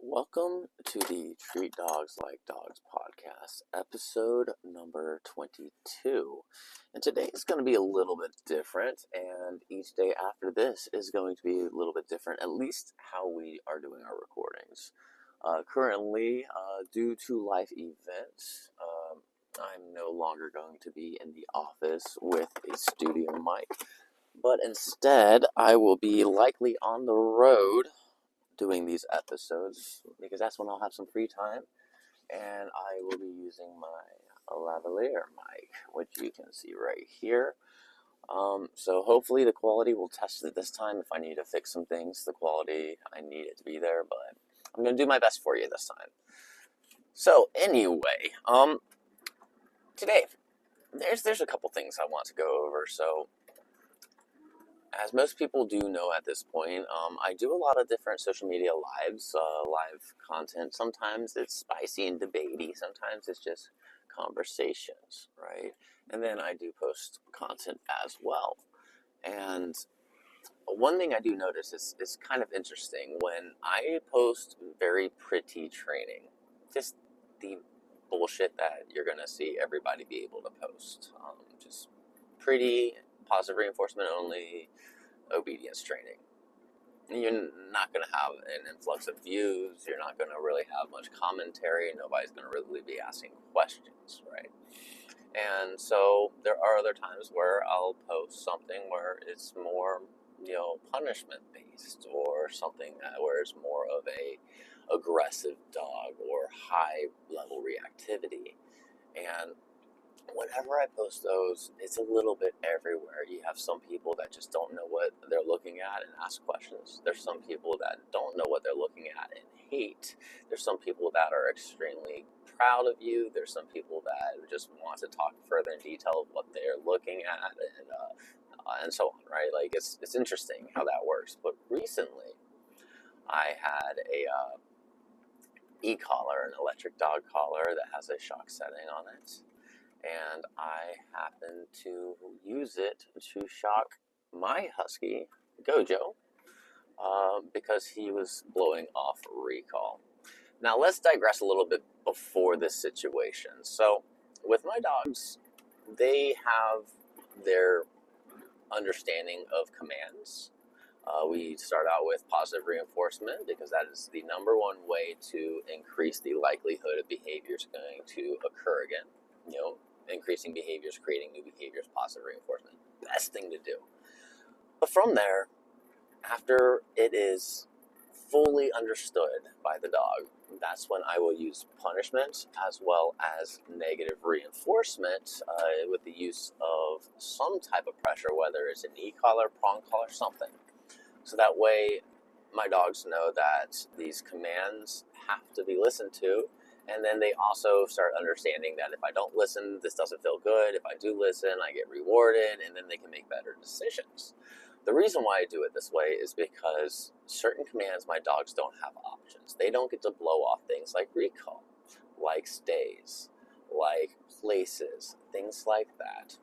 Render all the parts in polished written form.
Welcome to the Treat Dogs Like Dogs podcast, episode number 22. And today is going to be a little bit different, and each day after this is going to be a little bit different, at least how we are doing our recordings. Currently, due to life events, I'm no longer going to be in the office with a studio mic, but instead I will be likely on the road doing these episodes because that's when I'll have some free time, and I will be using my lavalier mic, which you can see right here. So hopefully the quality will test it this time. If I need to fix some things, the quality, I need it to be there, but I'm going to do my best for you this time. So anyway, today there's a couple things I want to go over. So as most people do know at this point, I do a lot of different social media live content. Sometimes it's spicy and debatey. Sometimes it's just conversations, right? And then I do post content as well. And one thing I do notice is kind of interesting. When I post very pretty training, just the bullshit that you're going to see everybody be able to post. Just pretty, positive reinforcement only, obedience training. You're not going to have an influx of views. You're not going to really have much commentary. Nobody's going to really be asking questions, right? And so there are other times where I'll post something where it's more, punishment based, or something where it's more of a aggressive dog or high level reactivity. And whenever I post those, it's a little bit everywhere. You have some people that just don't know what they're looking at and ask questions. There's some people that don't know what they're looking at and hate. There's some people that are extremely proud of you. There's some people that just want to talk further in detail of what they're looking at, and so on, right? Like, it's interesting how that works. But recently, I had a e-collar, an electric dog collar that has a shock setting on it. And I happened to use it to shock my husky, Gojo, because he was blowing off recall. Now, let's digress a little bit before this situation. So, with my dogs, they have their understanding of commands. We start out with positive reinforcement because that is the number one way to increase the likelihood of behaviors going to occur again. Increasing behaviors, creating new behaviors, positive reinforcement. Best thing to do. But from there, after it is fully understood by the dog, that's when I will use punishment as well as negative reinforcement with the use of some type of pressure, whether it's an e-collar, prong collar, something. So that way my dogs know that these commands have to be listened to. And then they also start understanding that if I don't listen, this doesn't feel good. If I do listen, I get rewarded, and then they can make better decisions. The reason why I do it this way is because certain commands, my dogs don't have options. They don't get to blow off things like recall, like stays, like places, things like that,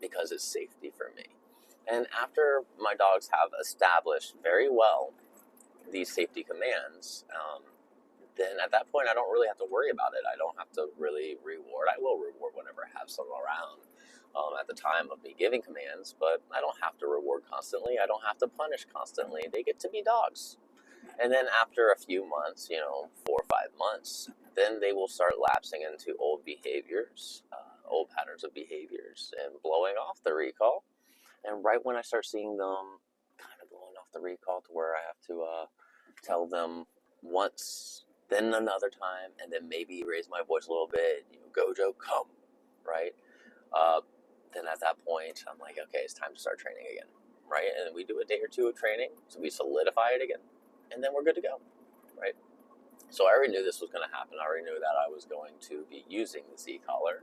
because it's safety for me. And after my dogs have established very well these safety commands, then at that point I don't really have to worry about it. I don't have to really reward. I will reward whenever I have someone around at the time of me giving commands, but I don't have to reward constantly. I don't have to punish constantly. They get to be dogs. And then after a few months, 4 or 5 months, then they will start lapsing into old behaviors, old patterns of behaviors, and blowing off the recall. And right when I start seeing them kind of blowing off the recall to where I have to tell them once, then another time, and then maybe raise my voice a little bit, Gojo, come, right? Then at that point, I'm like, okay, it's time to start training again, right? And we do a day or two of training, so we solidify it again, and then we're good to go, right? So I already knew this was going to happen. I already knew that I was going to be using the C-collar,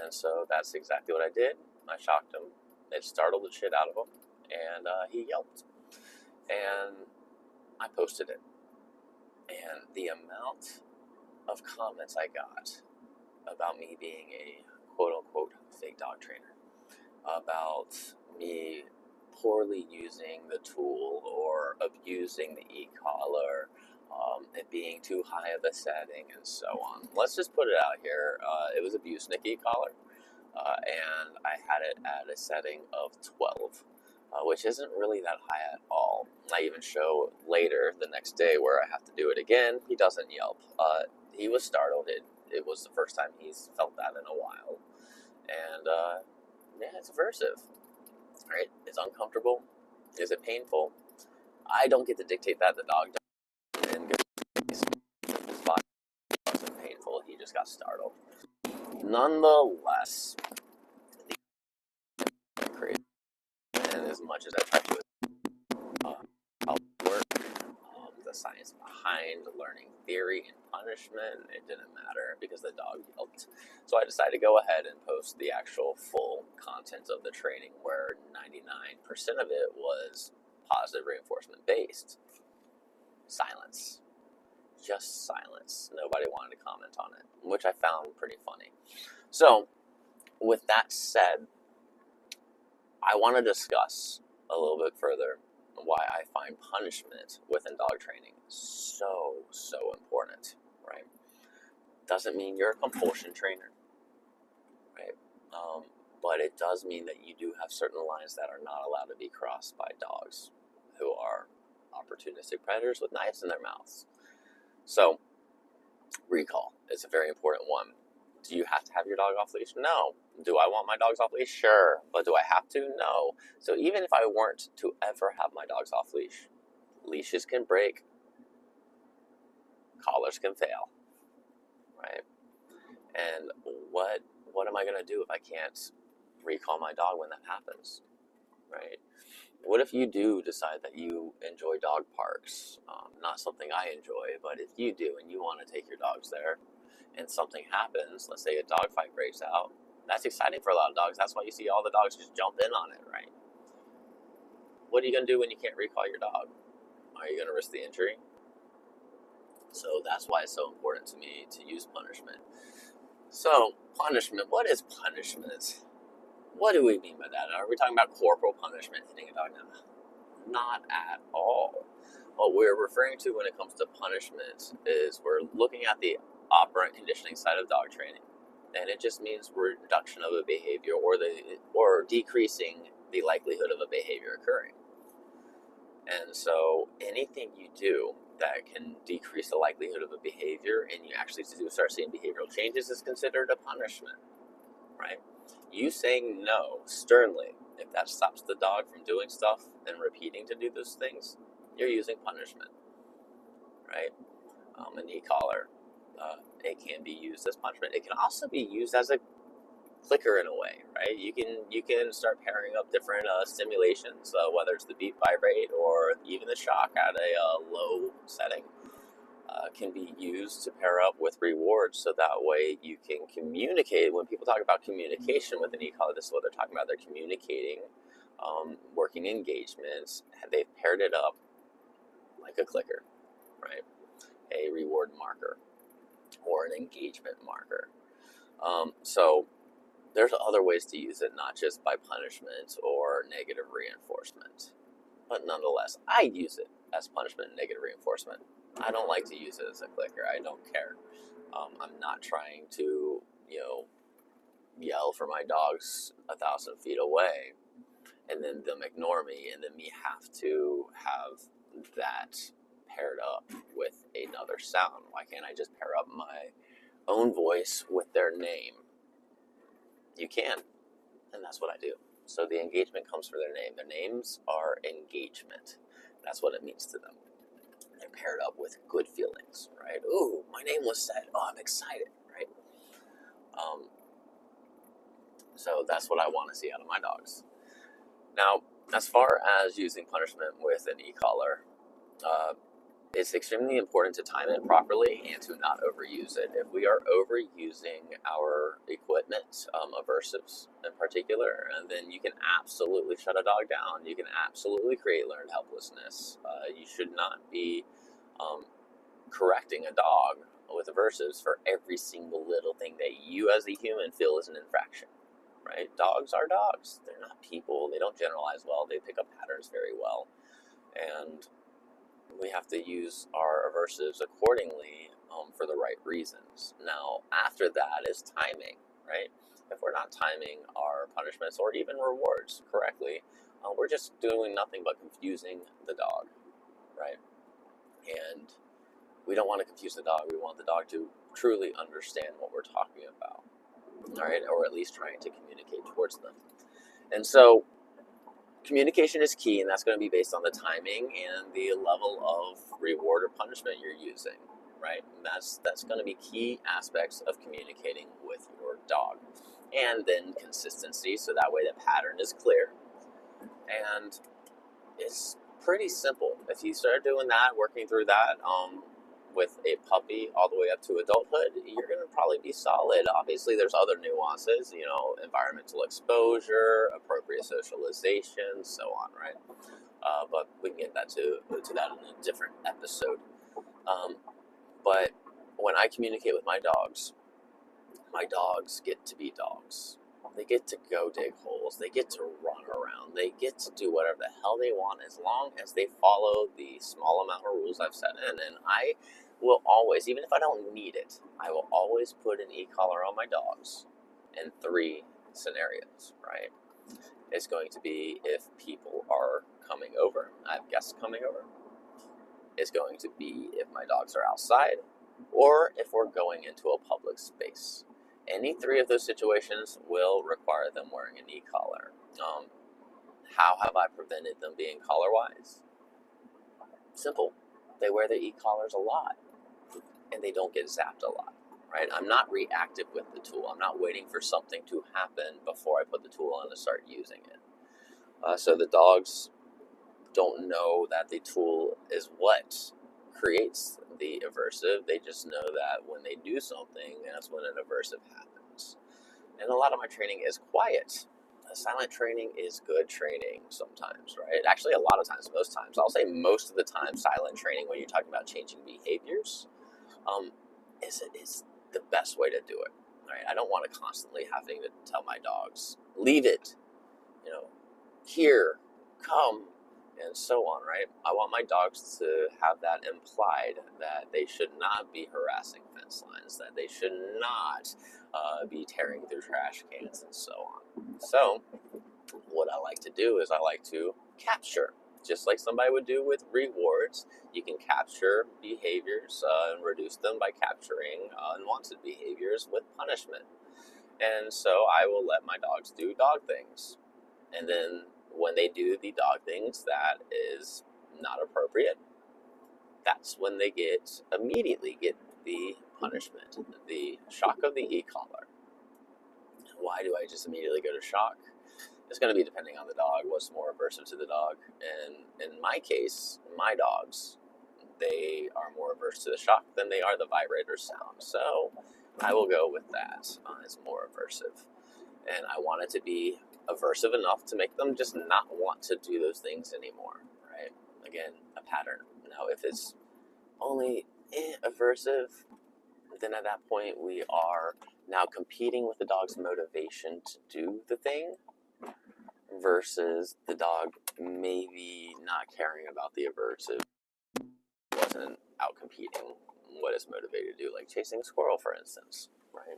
and so that's exactly what I did. I shocked him. It startled the shit out of him, and he yelped. And I posted it. And the amount of comments I got about me being a quote-unquote fake dog trainer, about me poorly using the tool or abusing the e-collar, it being too high of a setting, and so on. Let's just put it out here. It was a Busenik e-collar, and I had it at a setting of 12, which isn't really that high at all. I even show later the next day where I have to do it again. He doesn't yelp. He was startled. It was the first time he's felt that in a while. And yeah, it's aversive. Right? It's uncomfortable. Is it painful? I don't get to dictate that. The dog does. And his body wasn't painful. He just got startled. Nonetheless, the crazy. And as much as I try to work, the science behind learning theory and punishment, it didn't matter because the dog yelped. So I decided to go ahead and post the actual full content of the training, where 99% of it was positive reinforcement based. Silence. Just silence. Nobody wanted to comment on it, which I found pretty funny. So, with that said, I want to discuss a little bit further why I find punishment within dog training so important, right? Doesn't mean you're a compulsion trainer, right? But it does mean that you do have certain lines that are not allowed to be crossed by dogs who are opportunistic predators with knives in their mouths. So, recall is a very important one. Do you have to have your dog off leash? No. Do I want my dogs off leash? Sure. But do I have to? No. So even if I weren't to ever have my dogs off leash, leashes can break, collars can fail, right? And what am I going to do if I can't recall my dog when that happens, right? What if you do decide that you enjoy dog parks? Not something I enjoy, but if you do and you want to take your dogs there, and something happens, let's say a dog fight breaks out, that's exciting for a lot of dogs. That's why you see all the dogs just jump in on it, right? What are you going to do when you can't recall your dog? Are you going to risk the injury? So that's why it's so important to me to use punishment. So, punishment. What is punishment? What do we mean by that? Are we talking about corporal punishment, hitting a dog? No, not at all. What we're referring to when it comes to punishment is we're looking at the operant conditioning side of dog training, and it just means reduction of a behavior or decreasing the likelihood of a behavior occurring. And so anything you do that can decrease the likelihood of a behavior and you actually start seeing behavioral changes is considered a punishment, right? You saying no sternly, if that stops the dog from doing stuff and repeating to do those things, you're using punishment, right? An e-collar, it can be used as punishment. It can also be used as a clicker in a way, right? You can start pairing up different stimulations, whether it's the beat vibrate or even the shock at a low setting, can be used to pair up with rewards, so that way you can communicate. When people talk about communication with an e-collar, this is what they're talking about. They're communicating, working engagements. They've paired it up like a clicker, right? A reward marker or an engagement marker. So there's other ways to use it, not just by punishment or negative reinforcement. But nonetheless, I use it as punishment and negative reinforcement. I don't like to use it as a clicker. I don't care. I'm not trying to, yell for my dogs 1,000 feet away and then them ignore me and then me have to have that paired up with another sound. Why can't I just pair up my own voice with their name? You can, and that's what I do. So the engagement comes from their name. Their names are engagement. That's what it means to them. They're paired up with good feelings, right? Ooh, my name was said. Oh, I'm excited, right? So that's what I want to see out of my dogs. Now, as far as using punishment with an e-collar, it's extremely important to time it properly and to not overuse it. If we are overusing our equipment, aversives in particular, and then you can absolutely shut a dog down. You can absolutely create learned helplessness. You should not be correcting a dog with aversives for every single little thing that you as a human feel is an infraction, right? Dogs are dogs. They're not people. They don't generalize well. They pick up patterns very well. And we have to use our aversives accordingly for the right reasons. Now, after that is timing, right? If we're not timing our punishments or even rewards correctly, we're just doing nothing but confusing the dog, right? And we don't want to confuse the dog. We want the dog to truly understand what we're talking about, all right? Or at least trying to communicate towards them. And so communication is key, and that's going to be based on the timing and the level of reward or punishment you're using, right? And that's going to be key aspects of communicating with your dog. And then consistency, so that way the pattern is clear. And it's pretty simple. If you start doing that, working through that, with a puppy all the way up to adulthood, you're going to probably be solid. Obviously, there's other nuances, environmental exposure, appropriate socialization, so on, right? But we can get to that in a different episode. But when I communicate with my dogs get to be dogs. They get to go dig holes. They get to run around. They get to do whatever the hell they want as long as they follow the small amount of rules I've set in. And I will always, even if I don't need it, I will always put an e-collar on my dogs in 3 scenarios, right? It's going to be if people are coming over, I have guests coming over. It's going to be if my dogs are outside, or if we're going into a public space. Any 3 of those situations will require them wearing an e-collar. How have I prevented them being collar-wise? Simple. They wear their e-collars a lot, and they don't get zapped a lot, right? I'm not reactive with the tool. I'm not waiting for something to happen before I put the tool on and start using it. So the dogs don't know that the tool is what creates the aversive. They just know that when they do something, that's when an aversive happens. And a lot of my training is quiet. Silent training is good training sometimes, right? Actually, a lot of times, most times. I'll say most of the time, silent training, when you're talking about changing behaviors, is the best way to do it, right? I don't want to constantly having to tell my dogs, leave it, here, come, and so on, right? I want my dogs to have that implied, that they should not be harassing fence lines, that they should not be tearing through trash cans, and so on. So what I like to do is I like to capture, just like somebody would do with rewards. You can capture behaviors and reduce them by capturing unwanted behaviors with punishment. And so I will let my dogs do dog things. And then when they do the dog things that is not appropriate, that's when they immediately get the punishment, the shock of the e-collar. Why do I just immediately go to shock? It's going to be depending on the dog, what's more aversive to the dog. And in my case, my dogs, they are more averse to the shock than they are the vibrator sound. So I will go with that as more aversive. And I want it to be aversive enough to make them just not want to do those things anymore, right? Again, a pattern. Now, if it's only aversive, then at that point we are now competing with the dog's motivation to do the thing versus the dog maybe not caring about the aversive, wasn't out competing what it's motivated to do, like chasing a squirrel, for instance, right?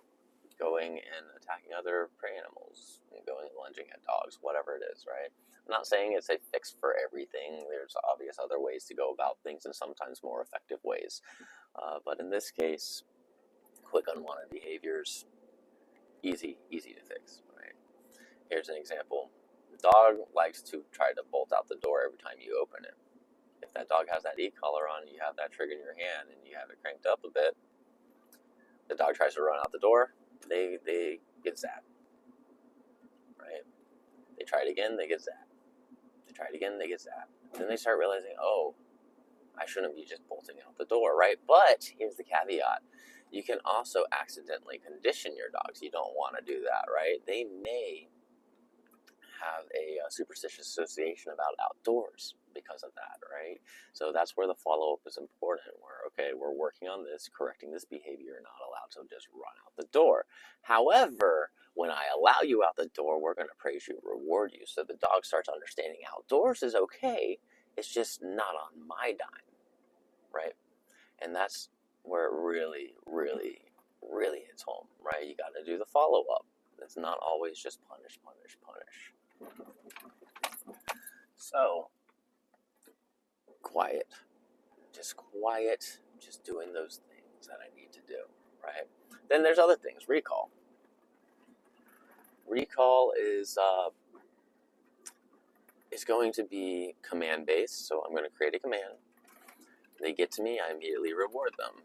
Going and attacking other prey animals, going and lunging at dogs, whatever it is, right? I'm not saying it's a fix for everything. There's obvious other ways to go about things and sometimes more effective ways. But in this case, quick unwanted behaviors, easy to fix, right? Here's an example. The dog likes to try to bolt out the door every time you open it. If that dog has that e-collar on, you have that trigger in your hand and you have it cranked up a bit, the dog tries to run out the door, they get zapped, right? They try it again, they get zapped. They try it again, they get zapped. Then they start realizing, oh, I shouldn't be just bolting out the door, right? But here's the caveat. You can also accidentally condition your dogs. You don't want to do that, right? They may have a superstitious association about outdoors because of that, right? So that's where the follow-up is important, where, okay, we're working on this, correcting this behavior, not allowed to just run out the door. However, when I allow you out the door, we're going to praise you, reward you. So the dog starts understanding outdoors is okay, it's just not on my dime. right? And that's where it really, really, really hits home, right? You got to do the follow up. It's not always just punish, punish, punish. So, quiet, just doing those things that I need to do, right? Then there's other things. Recall. Recall is going to be command based. So I'm going to create a command. They get to me, I immediately reward them.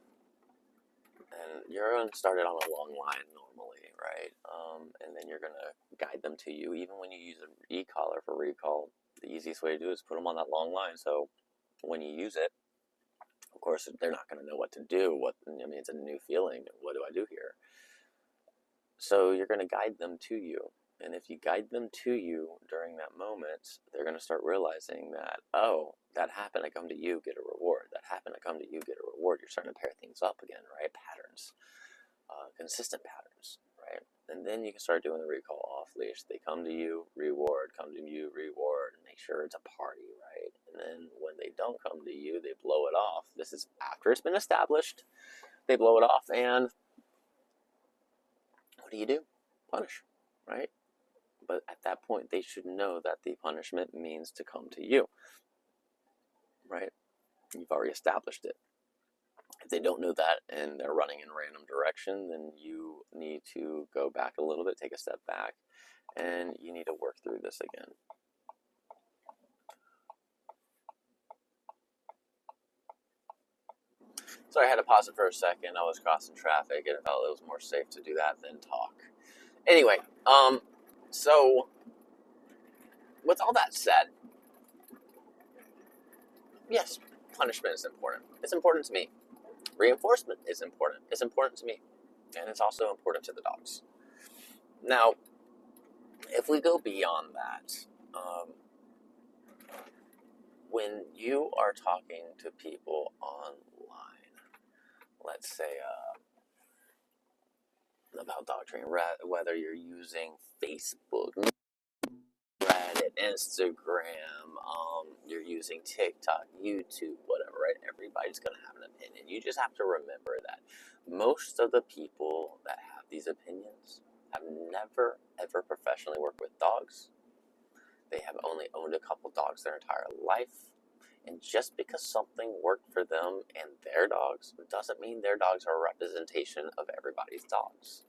And you're going to start it on a long line normally, right? And then you're going to guide them to you. Even when you use an e-collar for recall, the easiest way to do it is put them on that long line. So when you use it, of course, they're not going to know what to do. It's a new feeling. What do I do here? So you're going to guide them to you. And if you guide them to you during that moment, they're going to start realizing that, oh, that happened, I come to you, get a reward. That happened, I come to you, get a reward. You're starting to pair things up again, right? Patterns, consistent patterns, right? And then you can start doing the recall off leash. They come to you, reward, come to you, reward, and make sure it's a party, right? And then when they don't come to you, they blow it off. This is after it's been established. They blow it off, and what do? Punish, right? But at that point, they should know that the punishment means to come to you, right? You've already established it. If they don't know that and they're running in a random direction, then you need to go back a little bit, take a step back, and you need to work through this again. Sorry, I had to pause it for a second. I was crossing traffic and I felt it was more safe to do that than talk. Anyway, so with all that said, yes, punishment is important. It's important to me. Reinforcement is important. It's important to me. And it's also important to the dogs. Now, if we go beyond that, when you are talking to people online, let's say about dog training, whether you're using Facebook, Reddit, Instagram, you're using TikTok, YouTube, whatever, right? Everybody's going to have an opinion. You just have to remember that most of the people that have these opinions have never, ever professionally worked with dogs. They have only owned a couple dogs their entire life. And just because something worked for them and their dogs doesn't mean their dogs are a representation of everybody's dogs.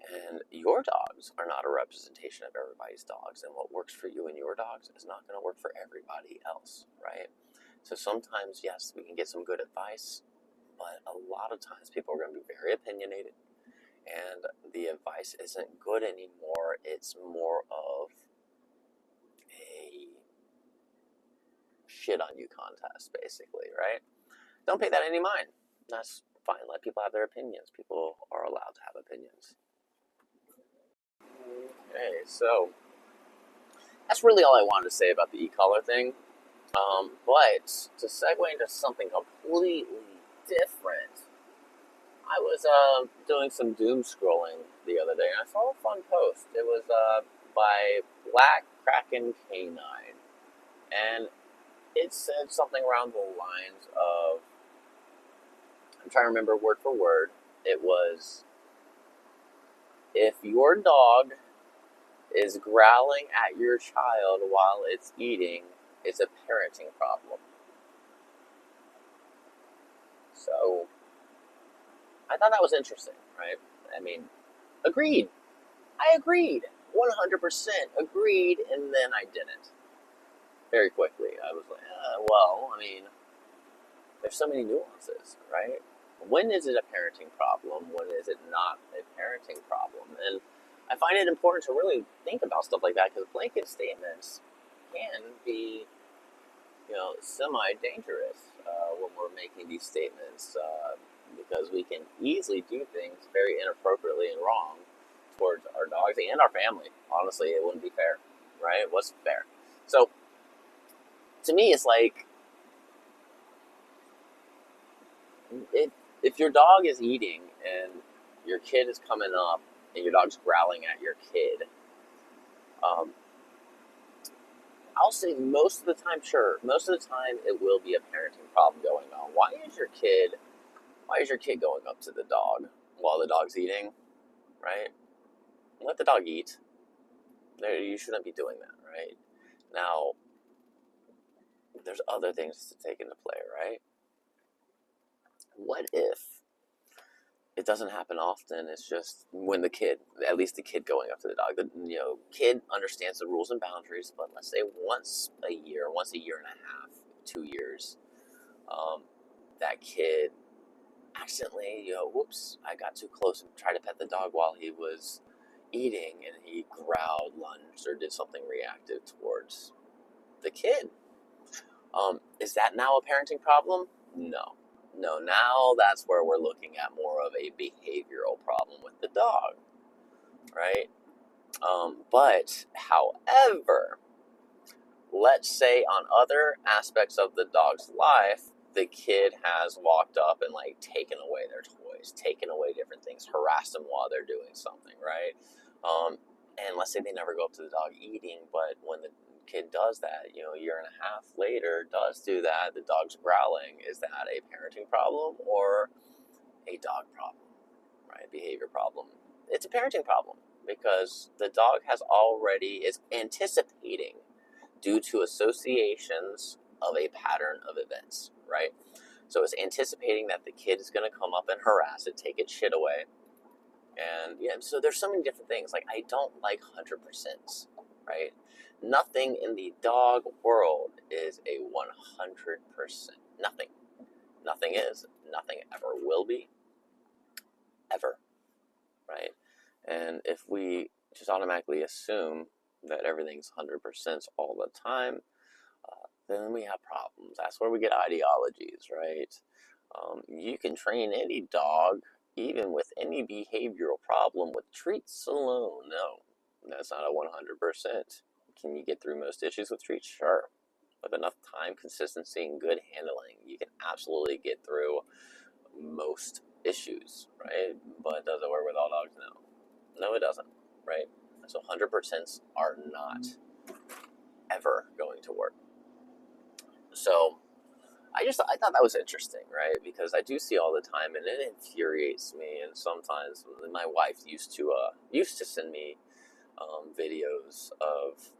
And your dogs are not a representation of everybody's dogs. And what works for you and your dogs is not going to work for everybody else, right? So sometimes, yes, we can get some good advice, but a lot of times people are going to be very opinionated. And the advice isn't good anymore. It's more of a shit on you contest, basically, right? Don't pay that any mind. That's fine. Let people have their opinions. People are allowed to have opinions. Okay, so that's really all I wanted to say about the e-collar thing. But to segue into something completely different, I was doing some doom scrolling the other day, and I saw a fun post. It was by Black Kraken K9, and it said something around the lines of, I'm trying to remember word for word, it was, if your dog is growling at your child while it's eating, it's a parenting problem. So, I thought that was interesting, right? I mean, agreed. I agreed. 100% agreed, and then I didn't. Very quickly. I was like, there's so many nuances, right? When is it a parenting problem? When is it not a parenting problem? And I find it important to really think about stuff like that, because blanket statements can be, semi-dangerous when we're making these statements, because we can easily do things very inappropriately and wrong towards our dogs and our family. Honestly, it wouldn't be fair, right? What's fair? So, to me, it's like, if your dog is eating and your kid is coming up and your dog's growling at your kid, I'll say most of the time, sure. Most of the time, it will be a parenting problem going on. Why is your kid going up to the dog while the dog's eating? Right? Let the dog eat. You shouldn't be doing that, right? Now, there's other things to take into play, right? What if it doesn't happen often? It's just when at least the kid going up to the dog, the kid understands the rules and boundaries, but let's say once a year and a half, 2 years, that kid accidentally, whoops, I got too close and tried to pet the dog while he was eating, and he growled, lunged, or did something reactive towards the kid. Is that now a parenting problem? No. Now that's where we're looking at more of a behavioral problem with the dog, right? But, however, let's say on other aspects of the dog's life, the kid has walked up and taken away their toys, taken away different things, harassed them while they're doing something, right? And let's say they never go up to the dog eating, but when the kid does that, a year and a half later, does do that, the dog's growling, is that a parenting problem or a dog problem, right? Behavior problem. It's a parenting problem because the dog is anticipating due to associations of a pattern of events, right? So it's anticipating that the kid is going to come up and harass it, take its shit away. And so there's so many different things. I don't like 100%, right? Nothing in the dog world is a 100%. Nothing. Nothing is. Nothing ever will be. Ever. Right? And if we just automatically assume that everything's 100% all the time, then we have problems. That's where we get ideologies, right? You can train any dog, even with any behavioral problem, with treats alone. No, that's not a 100%. Can you get through most issues with treats? Sure. With enough time, consistency, and good handling, you can absolutely get through most issues, right? But does it work with all dogs? No. No, it doesn't, right? So 100% are not ever going to work. So I thought that was interesting, right? Because I do see all the time, and it infuriates me. And sometimes my wife used to send me videos of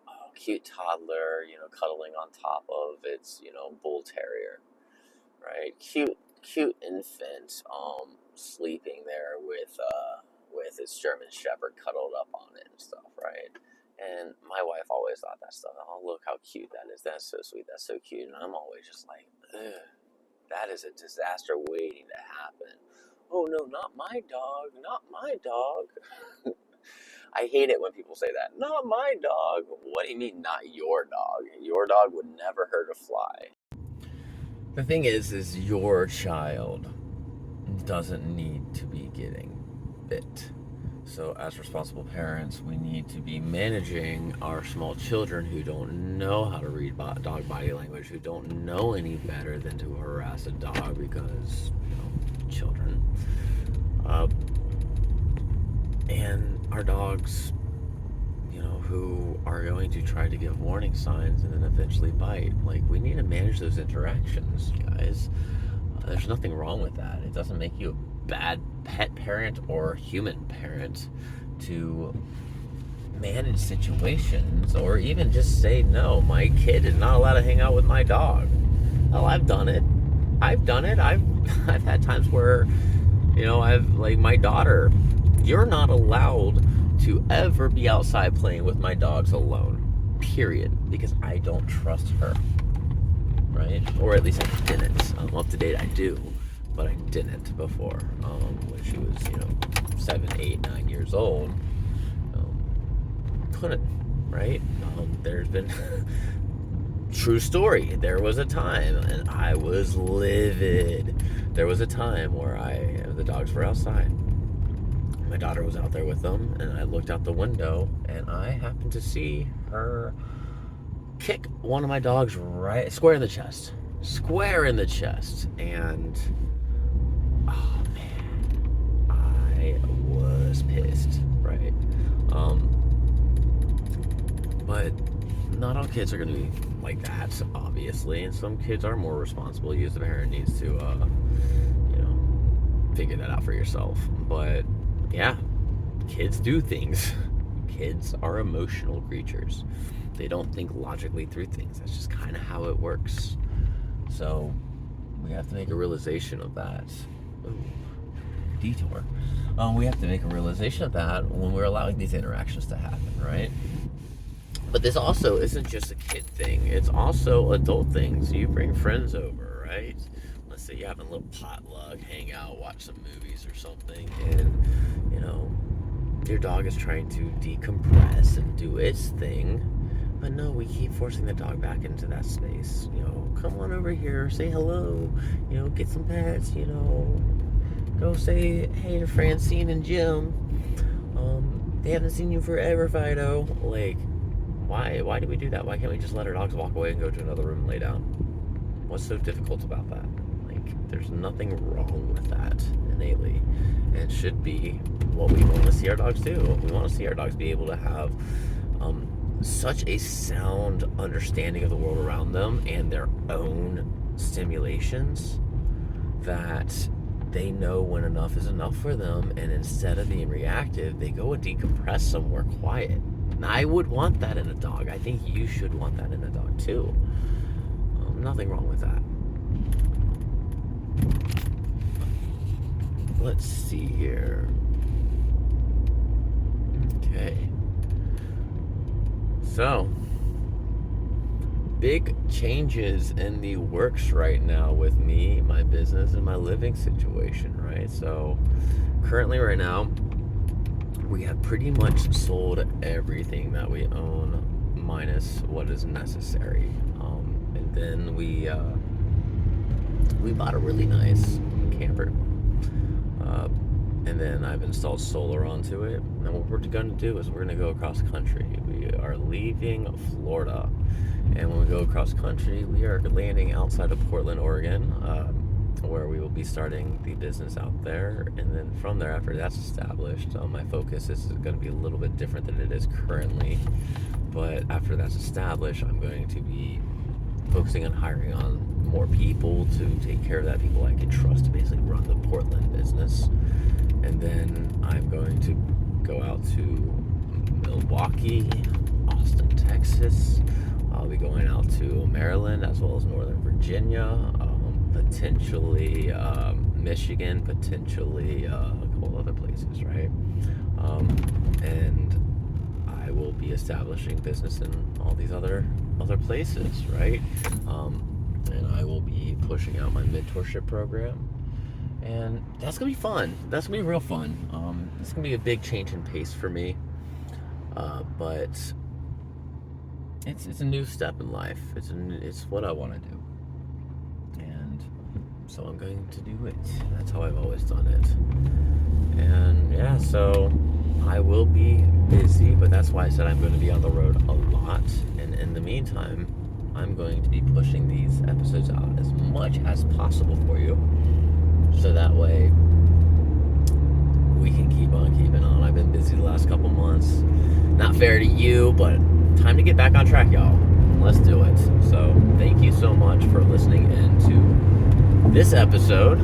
a cute toddler, cuddling on top of its bull terrier, right? Cute infant, sleeping there with its German Shepherd cuddled up on it and stuff, right? And my wife always thought that stuff. Oh, look how cute that is. That's so sweet. That's so cute. And I'm always just like, ugh, that is a disaster waiting to happen. Oh no, not my dog. Not my dog. I hate it when people say that. Not my dog. What do you mean, not your dog? Your dog would never hurt a fly. The thing is your child doesn't need to be getting bit. So as responsible parents, we need to be managing our small children who don't know how to read dog body language, who don't know any better than to harass a dog because, children. And our dogs, who are going to try to give warning signs and then eventually bite. We need to manage those interactions, guys. There's nothing wrong with that. It doesn't make you a bad pet parent or human parent to manage situations, or even just say, no, my kid is not allowed to hang out with my dog. Well, I've done it. I've had times where, my daughter, you're not allowed to ever be outside playing with my dogs alone, period, because I don't trust her, right? Or at least I didn't. Up to date, I do, but I didn't before, when she was, 7, 8, 9 years old. Couldn't, right? There's been true story. There was a time, and I was livid. There was a time where the dogs were outside. My daughter was out there with them, and I looked out the window, and I happened to see her kick one of my dogs right square in the chest. And oh man, I was pissed, right? But not all kids are going to be like that, obviously, and some kids are more responsible. You as the parent needs to, figure that out for yourself. But yeah, kids do things. Kids are emotional creatures. They don't think logically through things. That's just kind of how it works. So we have to make a realization of that. Ooh, detour. We have to make a realization of that when we're allowing these interactions to happen, right? But this also isn't just a kid thing. It's also adult things. You bring friends over, right? Let's say you're having a little potluck, hang out, watch some movies or something, and, your dog is trying to decompress and do its thing. But no, we keep forcing the dog back into that space. Come on over here, say hello, get some pets, go say hey to Francine and Jim. They haven't seen you forever, Fido. Like, why do we do that? Why can't we just let our dogs walk away and go to another room and lay down? What's so difficult about that? Like, there's nothing wrong with that innately. And it should be what we want to see our dogs do. We want to see our dogs be able to have such a sound understanding of the world around them and their own stimulations that they know when enough is enough for them, and instead of being reactive, they go and decompress somewhere quiet. And I would want that in a dog. I think you should want that in a dog too. Nothing wrong with that. Let's see here. Okay. So, big changes in the works right now with me, my business, and my living situation, right? So, currently right now, we have pretty much sold everything that we own minus what is necessary. And then we bought a really nice camper. And then I've installed solar onto it. And what we're going to do is we're going to go across country. We are leaving Florida. And when we go across country, we are landing outside of Portland, Oregon, where we will be starting the business out there. And then from there, after that's established, my focus is going to be a little bit different than it is currently. But after that's established, I'm going to be focusing on hiring on more people to take care of that, people I can trust to basically run the Portland business. And then I'm going to go out to Milwaukee, Austin, Texas. I'll be going out to Maryland as well as Northern Virginia, potentially Michigan, potentially a couple other places, right? And I will be establishing business in all these other places, right? And I will be pushing out my mentorship program. And that's going to be fun. That's going to be real fun. It's going to be a big change in pace for me. But it's a new step in life. It's what I want to do. And so I'm going to do it. That's how I've always done it. And yeah, so I will be busy, but that's why I said I'm going to be on the road a lot. And in the meantime, I'm going to be pushing these episodes out as much as possible for you. So that way we can keep on keeping on. I've been busy the last couple months. Not fair to you, but time to get back on track, y'all. Let's do it. So thank you so much for listening in to this episode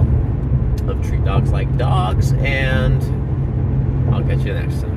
of Treat Dogs Like Dogs, and I'll catch you next time.